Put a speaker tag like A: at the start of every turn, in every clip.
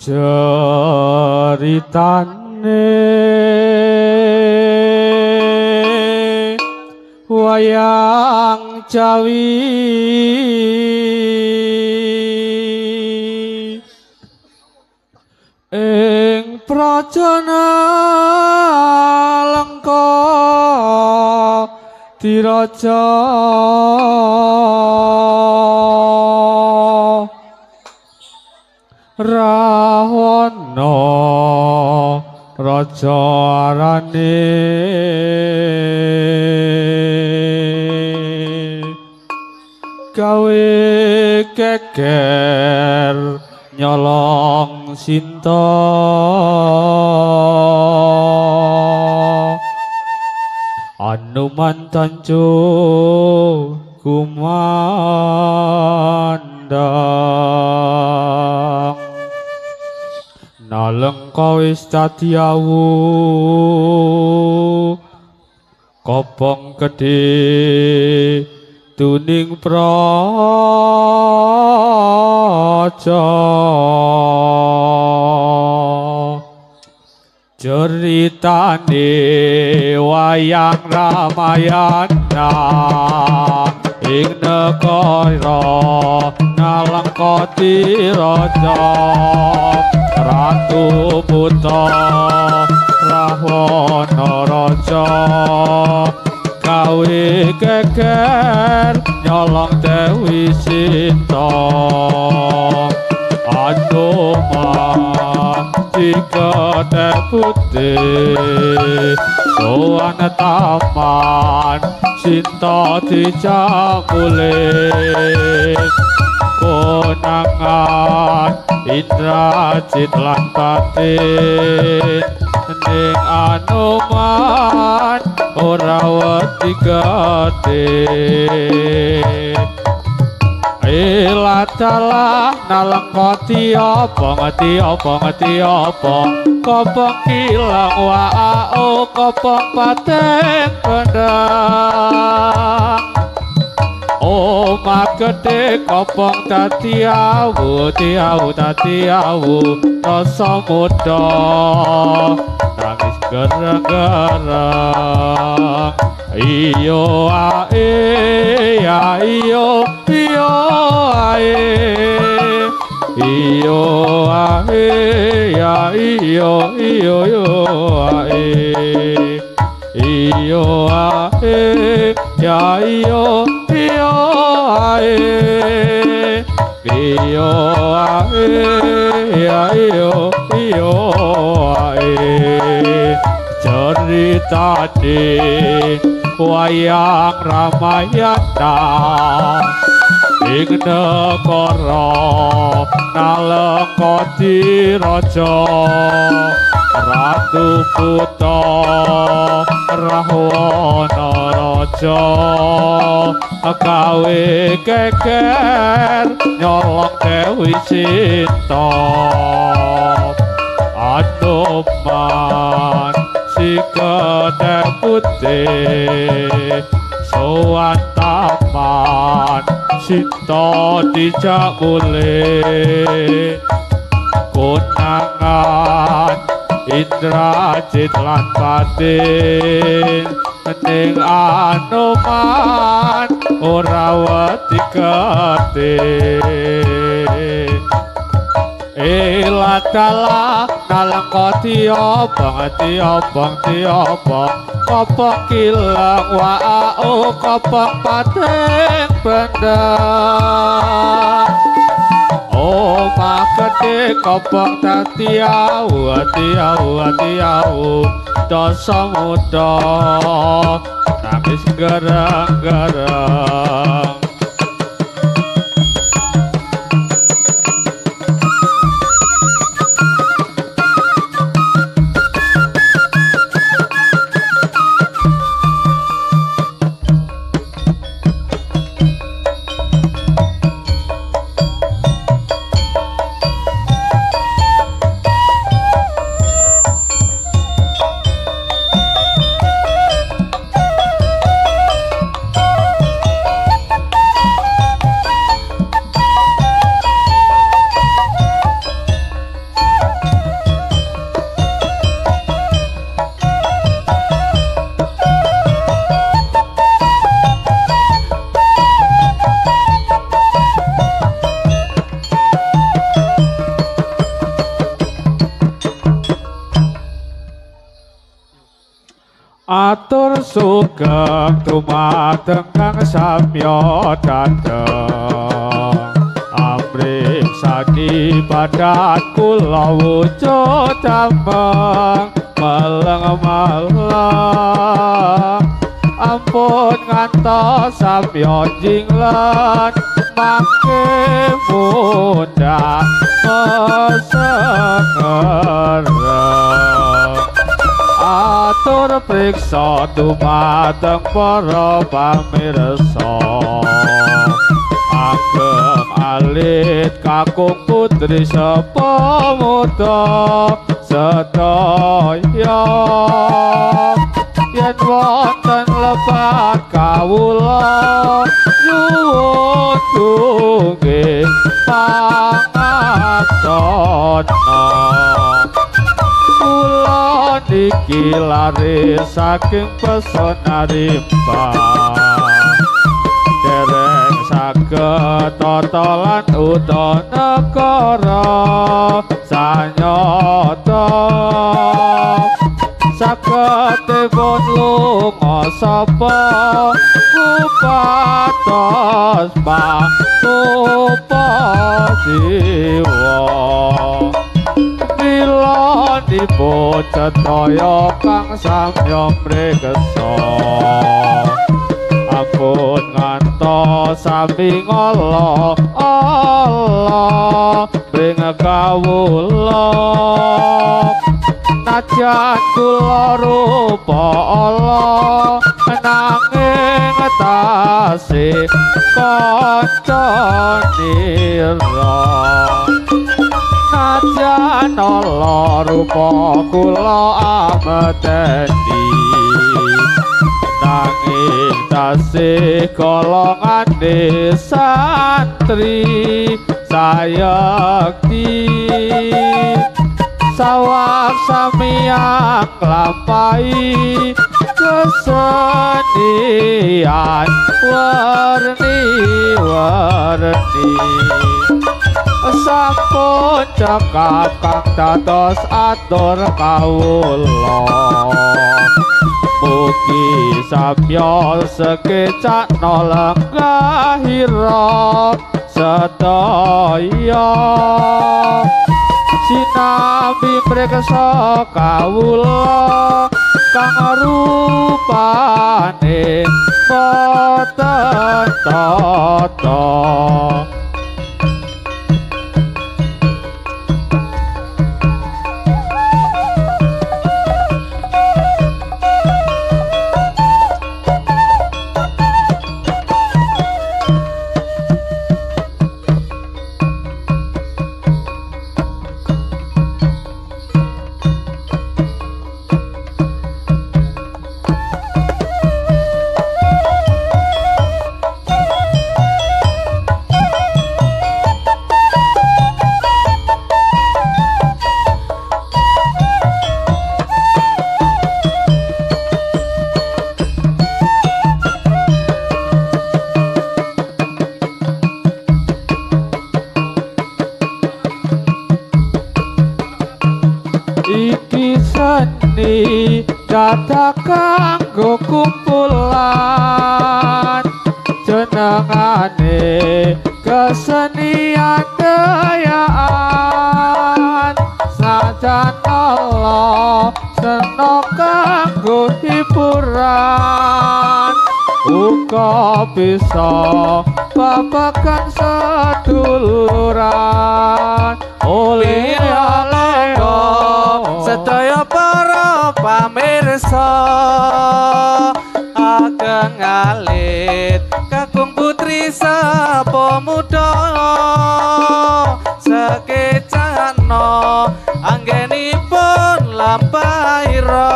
A: ceritane wayang Jawi ing prajana Lengka diraja Rawana raja arane gawe keker nyolong Sinta Anuman tancu kumandang Nalengka wis dadi awu kopong gedhe tuning praja ceritane wayang Ramayana ing negara Nalengka diraja Ratu Buta Rawana raja gawe geger nyolong Dewi Sinta Anuman dikete putih sowan taman Sinta dijamule konangan Indrajit lan Batin ning Anuman ora wedi gedhe Ilatala Nalengka ngeti apa kopong kilang waao kopong pateng pendang Omah gedhe kopong dadi awu rasa muda nangis gereng-gereng iyo ae ya iyo ae iyo ae ya iyo ae iyo ae ya iyo ae iyo ae ya iyo ae ceritane wayang Ramayana ing negara Nalengka diraja Ratu Buta Rawana raja gawe geger nyolong Dewi Sinta Anuman dikete putih sowan taman Sinta dijamule konangan Indrajit lan Batin ning Anuman ora wedi gedhe Ilatala Nalengka tiobong kopong kilang waao kopong pateng pendang Omah gedhe kopong dadi awu dosa muda nangis gereng-gereng sugeng dumateng kang samya dateng amring sadi badan kula wujud dameng maleng-maleng ampun ngantos samya jinglen mangke mudah mesengereng atur priksa dumateng para pamirsa ageng alit kakung putri sepamuda sedaya yen wonten lepat kawula nyuwun tungging pangaksana kula niki lare saking pesona rimba dereng saged totolan udana negara sanyata saketipun lunga sapa kupatos pangupasiwa mila dipun cetaya kang samya mreksa ampun ngantos sami ngala Allah ing kawula najan kula rupa Allah nanging tasih kanca nira najan Allah rupa kula ameteni nanging tasih golongan santri sayekti sawak samiyang nglampahi kesenian warni-warni sampun cekap kang dados atur kawula mugi samya sekecakna lenggahira sedaya sinambi mreksa kawula kang rupane boten tata iki seni data kanggo kumpulan jenengane kesenian gayaan sajan Allah seno kanggo hiburan uga bisa babagan seduluran oleh
B: sedaya para pamirsa ageng alit kakung putri sepamuda sekecana anggenipun lampaira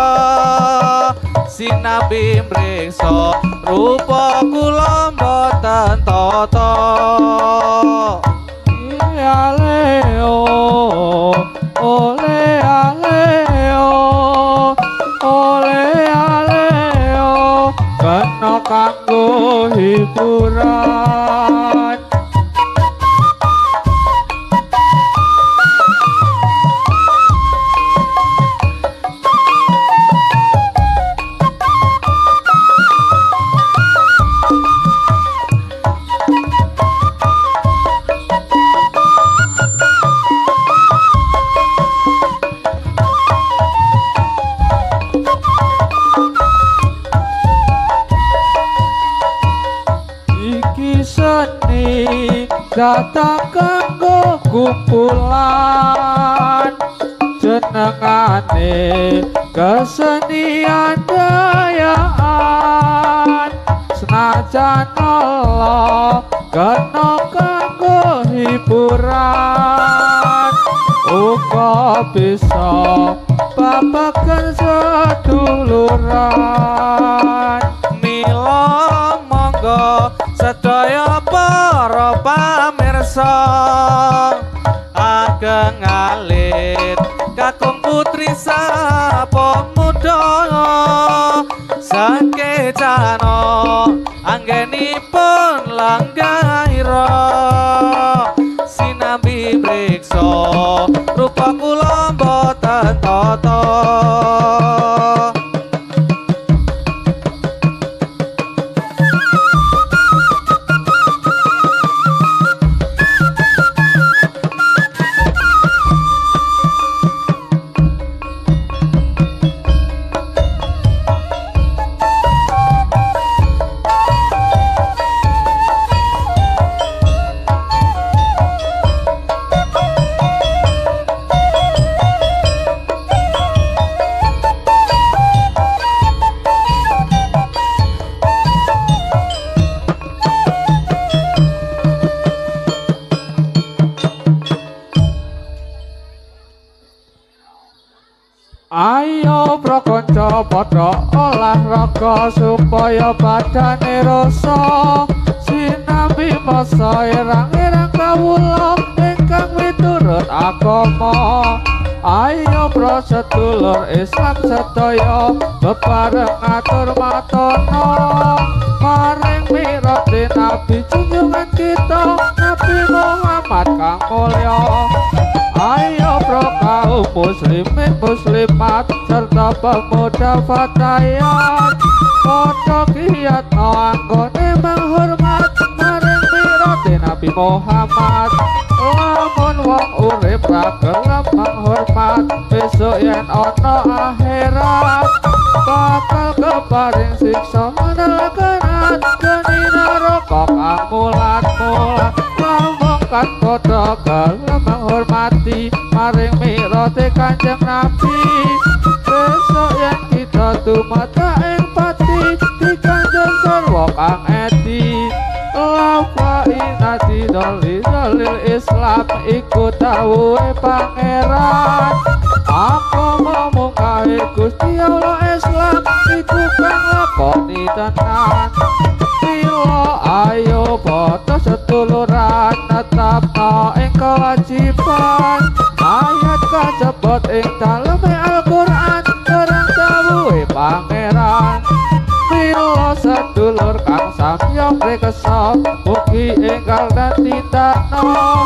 B: sinabi mreksa rupa kula boten tata
A: aleo ole aleo ole aleo kena kanggo hiburan seni datang kanggo kumpulan jenengane kesenian dayaan senajan Allah kena kanggo hiburan uga bisa babagan seduluran
B: mila monggo sedaya para pamirsa ageng alit kakung putri sapa muda sakecana anggenipun langgaira sinambi priksa rupa kula boten tata
A: Ayo prakanca padha olahraga supaya badane rasa sinambi masa erang-erang kawula ingkang miturut agama. Ayo prasedulur Islam sedaya bebareng atur matana maring mirate Nabi junjungan kita Nabi Muhammad kang mulya. Ayo pro kaum muslimin muslimat serta pemuda fatayat padha giat anggone menghormat maring mirate Nabi Muhammad. Lamun wong urip ra gelem menghormat besok yen ana akhirat bakal keparing siksa neraka geni neraka kang mulat-mulat. Kan padha gelem menghormati maring mirate Kanjeng Nabi besok yen kita tumata ing pati dikanjeng sarwa kang edi lawa inati dalil Islam iku dawuhe pangeran aku ngomong kae Gusti Allah Islam iku kang lakoni tenan. Ayo padha seduluran netapno ing kewajiban ayat kasebut ing daleme Al-Qur'an barang dawuhe pangeran. Mila sedulur kang samya prekesa mugi enggal dan tindakno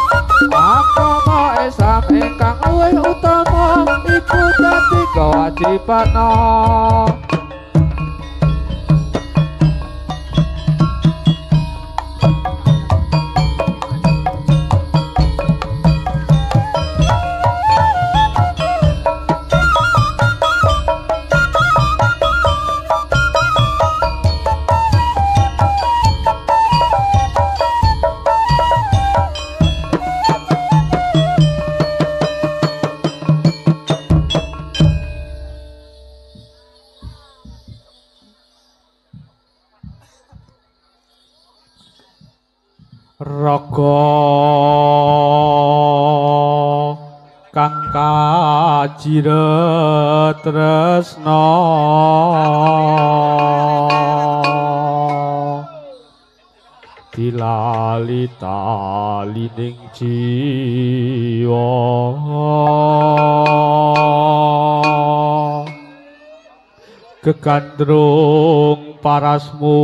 A: agama Islam ingkang luwih utama iku dadi kewajibanno. Raga kang kajiret tresna dilali talining jiwa kegandrung parasmu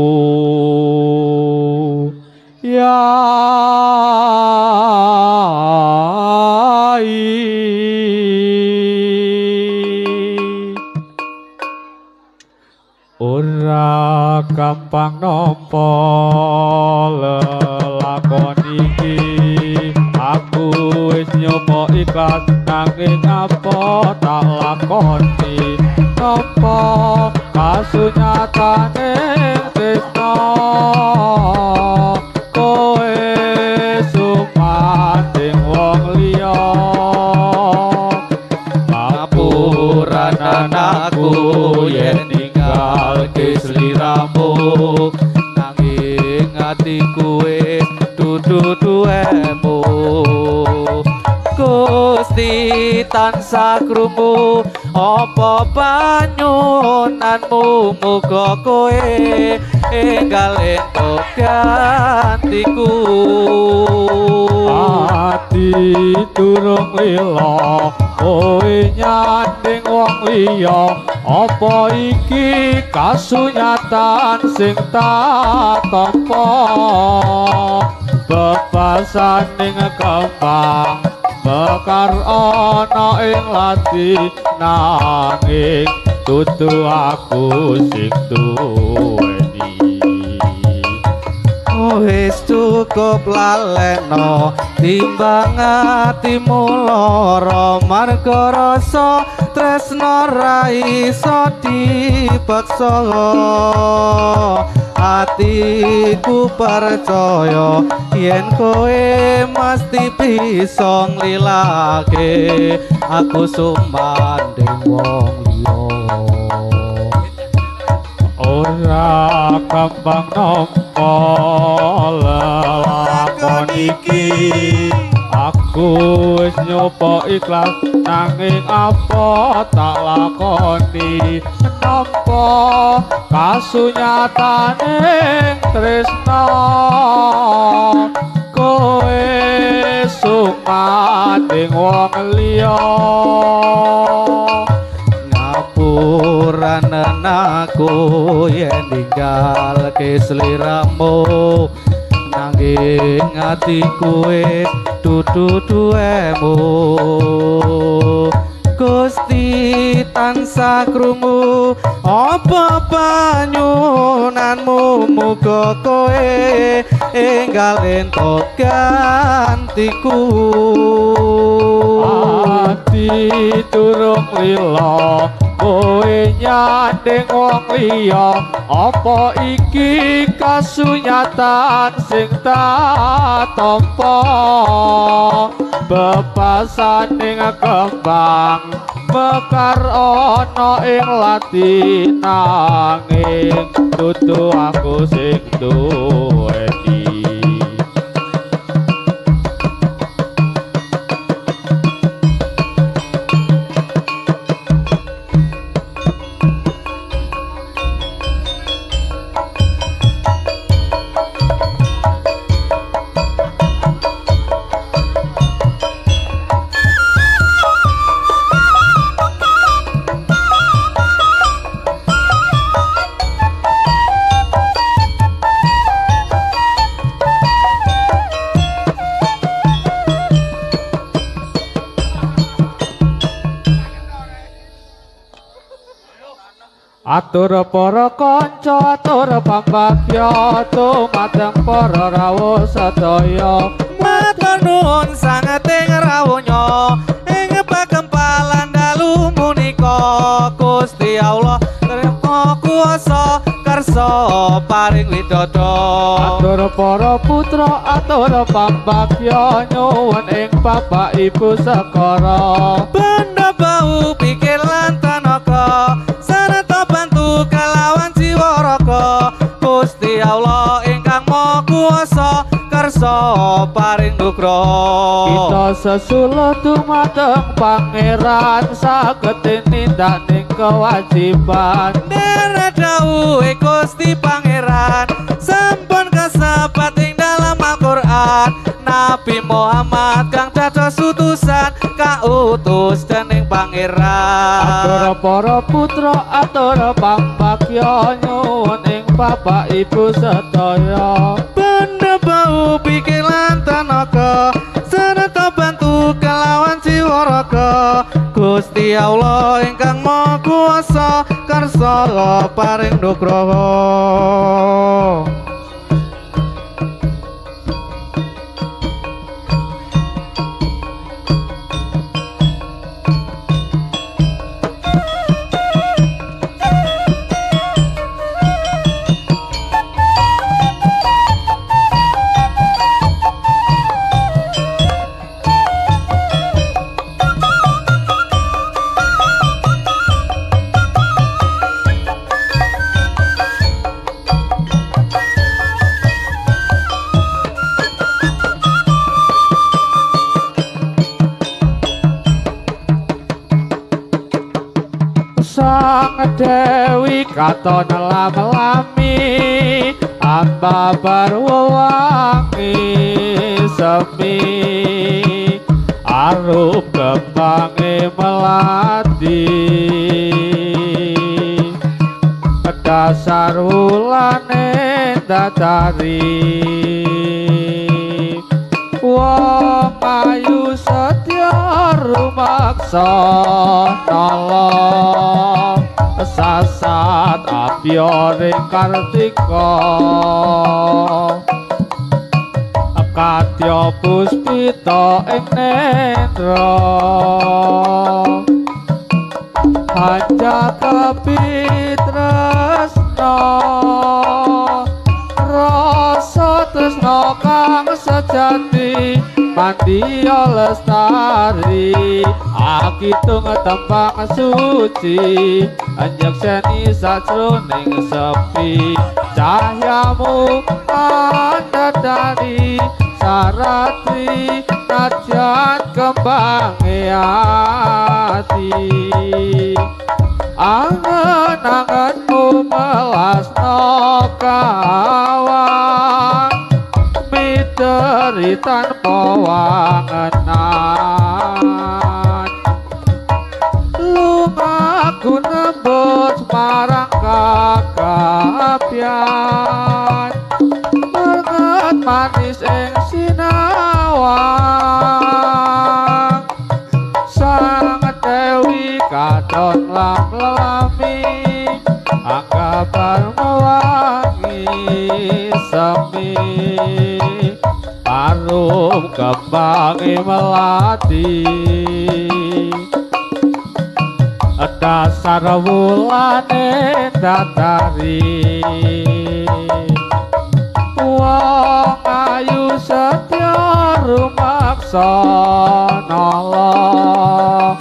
A: ora gampang nampa lelakon iki aku wis nyoba ikhlas nanging apa tak lakoni nampa kasunyatane tresna kowe
B: atiku wis dudu duwemu Gusti tansah krungu apa panyunanmu muga kowe enggal entuk gantiku
A: ati durung lila kowe nyanding wong liya apa iki kasunyatan sing tak tampa bebasaning kembang mekar ana ing lati nanging dudu aku sing duweni
B: wis cukup laleno timbang atimu lara marga rasa tresno ra iso dipaksa atiku percaya yen kowe mesti bisa nglilake aku sumanding wong liya
A: ora gampang nampa lelakon iki aku wis nyoba ikhlas nanging apa tak lakoni nampa kasunyatane tresna kowe sumanding wong liya
B: ngapuranen aku yen ninggal kesliramu nanging atiku wis dudu duwemu Gusti tansah krungu apa panyunanmu muga kowe enggal entuk gantiku
A: ati durung lila kowe nyanding wong liya apa iki kasunyatan sing tak tampa bebasaning kembang mekar ana ing lati nanging dudu aku sing duweni atur para kanca atur pambagya tumateng para rawuh sedaya
B: matur nuwun sangeting rawuhnya ing pakempalan dalu punika Gusti Allah Maha Kuwasa karsa paring widodo
A: atur para putra atur pambagya nyuwun ing bapak ibu sekara
B: benda bau pikir lan tenaga sarta bantu kalawan jiwa raga Gusti Allah ingkang Maha Kuwasa karsa paring nugraha
A: kita sesulo dumateng pangeran saged nindak ning kewajiban
B: Dere dawuhe Gusti Pangeran sampun kasebat ing dalam Al-Qur'an Nabi Muhammad kang dados utusan kautus dening Pangeran
A: atur para putra atur pambagya nyuwun ing bapak ibu sedaya
B: benda bau pikir lan tenaga serta bantu kelawan jiwa raga Gusti Allah ingkang Maha Kuwasa karsa paring nugraha
A: Dewi katon lam-lami ambabar wewangi semi arup kembange melati dasar wulane datari wong ayu setya rumaksa nolong sasat abiyane kartika kadya puspita ing netra Panjakapi tresna rasa tresna kang sejati Mandiya lestari akitung tembang suci anjekseni sajroning sepi cahyamu andadari sarati najan kembange ati angen-angenmu melasno kawan miteri tanpa wangenan lumaku nembut marang kakapian merget manis ing sinawang sang Dewi katon lam-lami anggapan mewangi semi arum kembange melati dasar wulane datari wong ayu setya rumaksa nolong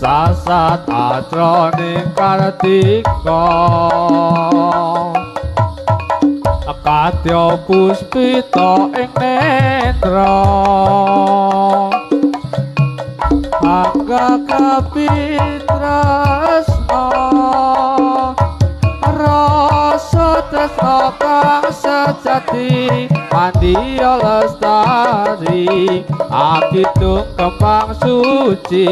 A: sasat atrane kartika kadya puspita ing netra angga kapitresna rasa tresna kang sejati mandiya lestari akitung kembang suci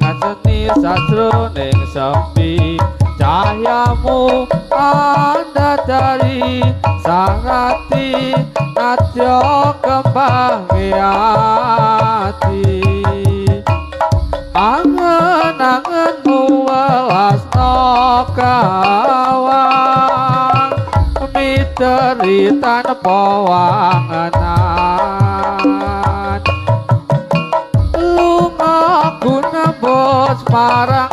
A: ngajeni sajroning sepi cahyamu andadari sarati nadya kembange ati angen-angenmu welasno kawan miteri tanpa wangenan lumaku nembus marang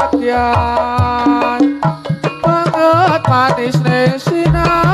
A: kabagyan banget manis ning sinawang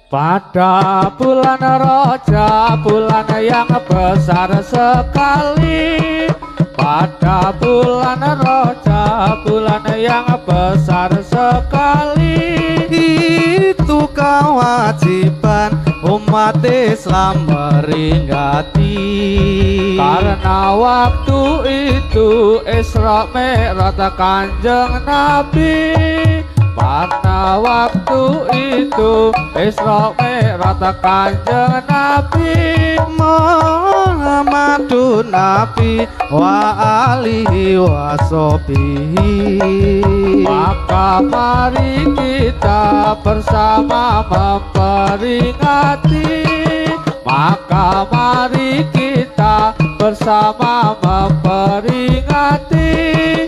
A: pada bulan Raja, bulan yang besar sekali. Pada bulan Raja, bulan yang besar sekali.
B: Itu kewajiban umat Islam meringati.
A: Karena waktu itu Isra Mi'raj Kanjeng Nabi. Pada waktu itu Isra Mi'raj Kanjeng Nabi
B: Muhammadun Nabi wa alihi wa sahbihi.
A: Maka mari kita bersama memperingati. Maka mari kita bersama memperingati.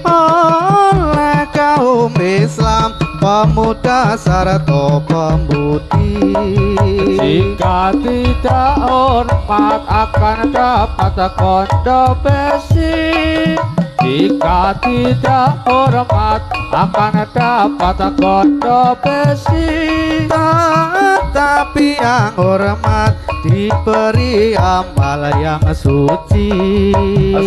B: Oleh hukum Islam, pemuda sarto pemudi.
A: Jika tidak hormat akan dapat konsekuensi. Jika tidak hormat akan dapat konsekuensi.
B: Tetapi yang hormat diberi amal yang suci.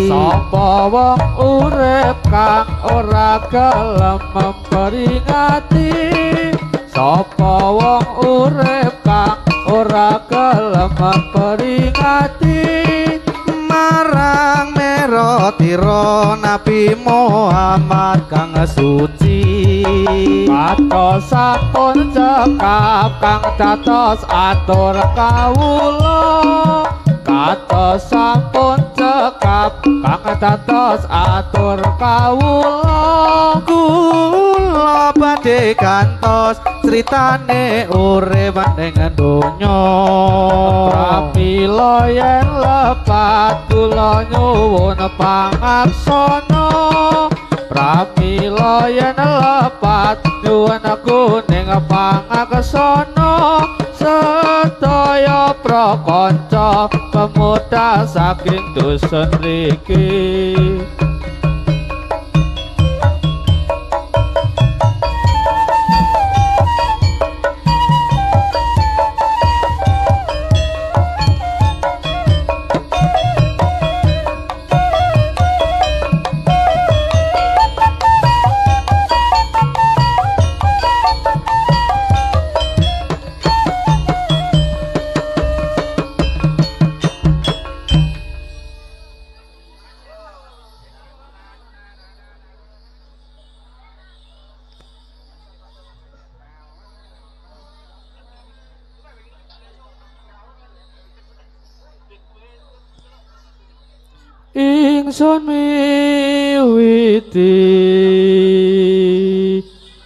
A: Sapa wong urip kang ora gelem memperingati. Sapa wong urip kang ora gelem memperingati.
B: Marang merotiro Nabi Muhammad kang suci.
A: Kados sampun cekap kang dados atur kawula. Kados sampun cekap kang dados atur kawula.
B: Kula badhe kantos critane urip ning donya.
A: Pramila yen lepat kula nyuwun pangaksana. Pramila yen lepat nyuwun kuning pangaksana. Sedaya prakanca pemuda saking dusun mriki. Ingsun miwiti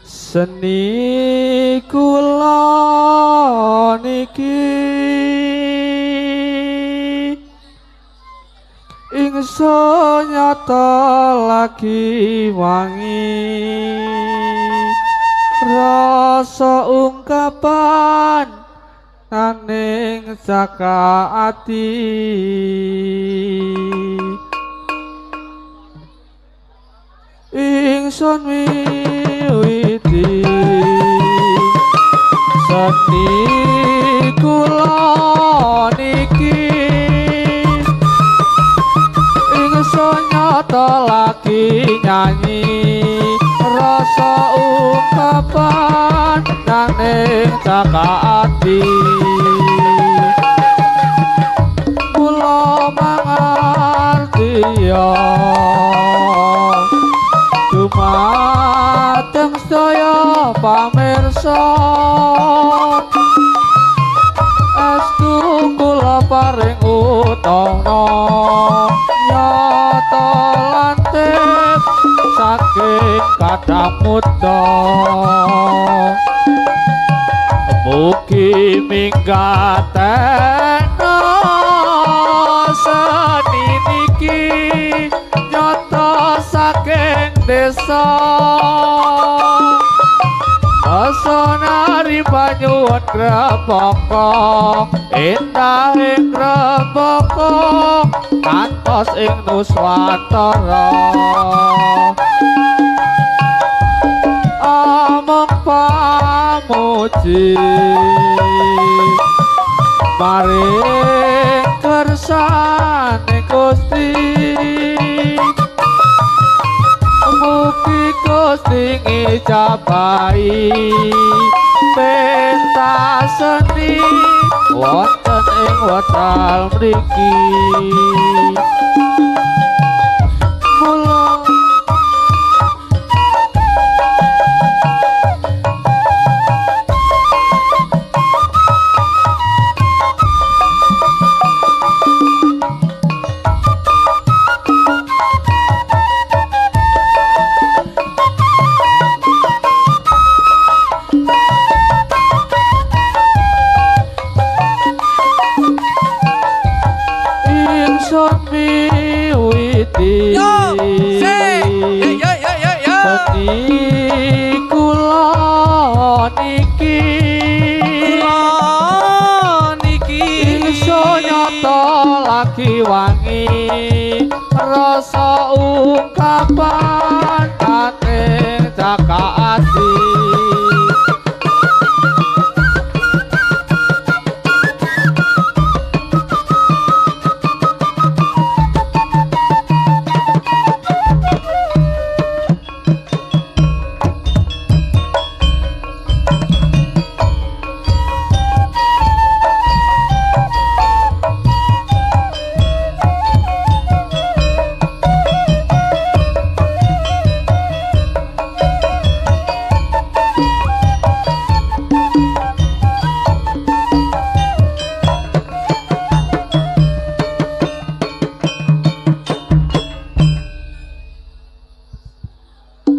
A: seni kula niki. Ingsun nyata lagi wangi rasa ungkapan naning saka ati. Ingsun miwiti seni kula niki. Ingsun nyata lagi nyanyi rasa ungkapan naning saka ati. Kula mangartiya dumateng sedaya pamirsa. Estu kula paring utana nyata lantip saking kathah muda. Mugi minggatena seni niki nyata saking desa. Asonari banyuwun grembaka endah ing grembaka kantos ing Nuswantara. Among pamuji maring kersane Gusti. Mugi Gusti ngijabahi pentas seni wonten ing wekdal mriki. Mula ingsun miwiti
C: Yo, say, yo.
A: seni wangi rasa ungkapan kating cakaati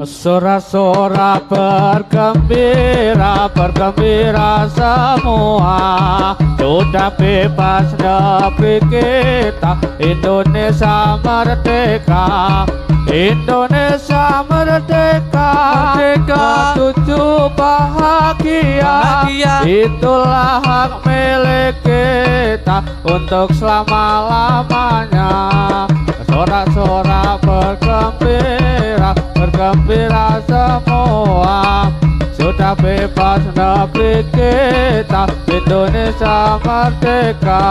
A: Sora-sora bergembira, bergembira semua. Sudah bebas negeri kita, Indonesia merdeka. Indonesia merdeka, merdeka. Tujuh bahagia, itulah hak milik kita untuk selama-lamanya. Sorak-sorak bergembira, bergembira semua. Sudah bebas negeri kita, Indonesia merdeka.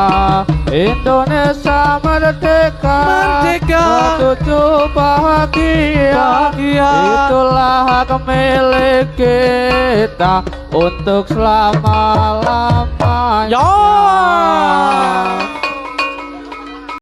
A: Indonesia merdeka,
B: Merdeka.
A: Tujuh bahagia, itulah hak milik kita untuk selama-lamanya.
B: Yo.